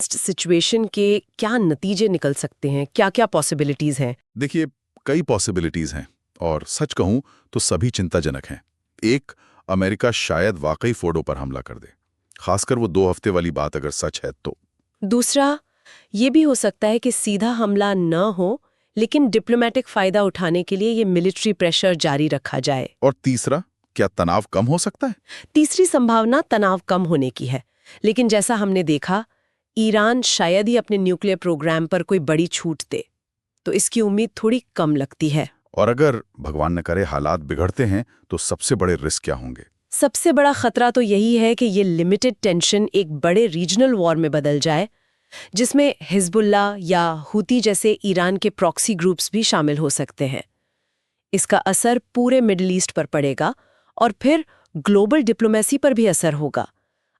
Worst situation के क्या नतीजे निकल सकते हैं, क्या क्या पॉसिबिलिटीज हैं? देखिए, कई पॉसिबिलिटीज हैं और सच कहूं तो सभी चिंताजनक हैं। एक, अमेरिका शायद वाकई फोर्डो पर हमला कर दे, खासकर वो 2 हफ्ते वाली बात अगर सच है तो। दूसरा, ये भी हो सकता है कि सीधा हमला न हो, लेकिन डिप्लोमेटिक फायदा उठाने के लिए ये मिलिट्री प्रेशर जारी रखा जाए। और तीसरा, क्या तनाव कम हो सकता है? तीसरी संभावना तनाव कम होने की है, लेकिन जैसा हमने देखा, ईरान शायद ही अपने न्यूक्लियर प्रोग्राम पर कोई बड़ी छूट दे, तो इसकी उम्मीद थोड़ी कम लगती है। और अगर भगवान न करे हालात बिगड़ते हैं तो सबसे बड़े रिस्क क्या होंगे? सबसे बड़ा खतरा तो यही है कि ये लिमिटेड टेंशन एक बड़े रीजनल वॉर में बदल जाए, जिसमें हिजबुल्लाह या हुती जैसे ईरान के प्रॉक्सी ग्रुप्स भी शामिल हो सकते हैं। इसका असर पूरे मिडिल ईस्ट पर पड़ेगा और फिर ग्लोबल डिप्लोमेसी पर भी असर होगा।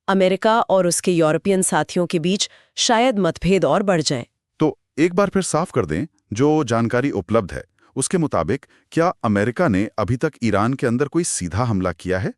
अमेरिका और उसके यूरोपियन साथियों के बीच शायद मतभेद और बढ़ जाएं। तो एक बार फिर साफ कर दें, जो जानकारी उपलब्ध है उसके मुताबिक क्या अमेरिका ने अभी तक ईरान के अंदर कोई सीधा हमला किया है?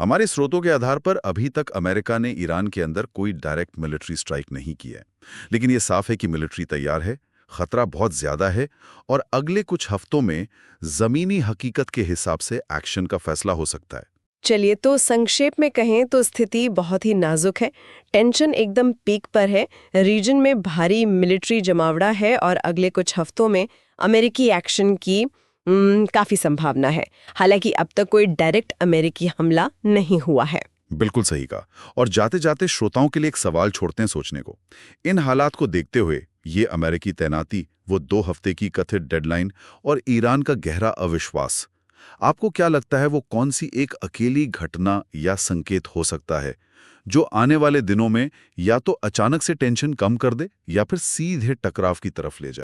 हमारे स्रोतों के आधार पर अभी तक अमेरिका ने ईरान के अंदर कोई डायरेक्ट मिलिट्री स्ट्राइक नहीं की है, लेकिन ये साफ है कि मिलिट्री तैयार है, खतरा बहुत ज्यादा है और अगले कुछ हफ्तों में जमीनी हकीकत के हिसाब से एक्शन का फैसला हो सकता है। चलिए, तो संक्षेप में कहें तो स्थिति बहुत ही नाजुक है। टेंशन एकदम पीक पर है, रीजन में भारी मिलिट्री जमावड़ा है और अगले कुछ हफ्तों में अमेरिकी एक्शन की काफी संभावना है। हालांकि अब तक कोई डायरेक्ट अमेरिकी हमला नहीं हुआ है। बिल्कुल सही कहा। और जाते जाते श्रोताओं के लिए एक सवाल छोड़ते हैं सोचने को। इन हालात को देखते हुए ये अमेरिकी तैनाती, वो 2 हफ्ते की कथित डेडलाइन और ईरान का गहरा अविश्वास, आपको क्या लगता है वो कौन सी एक अकेली घटना या संकेत हो सकता है जो आने वाले दिनों में या तो अचानक से टेंशन कम कर दे या फिर सीधे टकराव की तरफ ले जाए?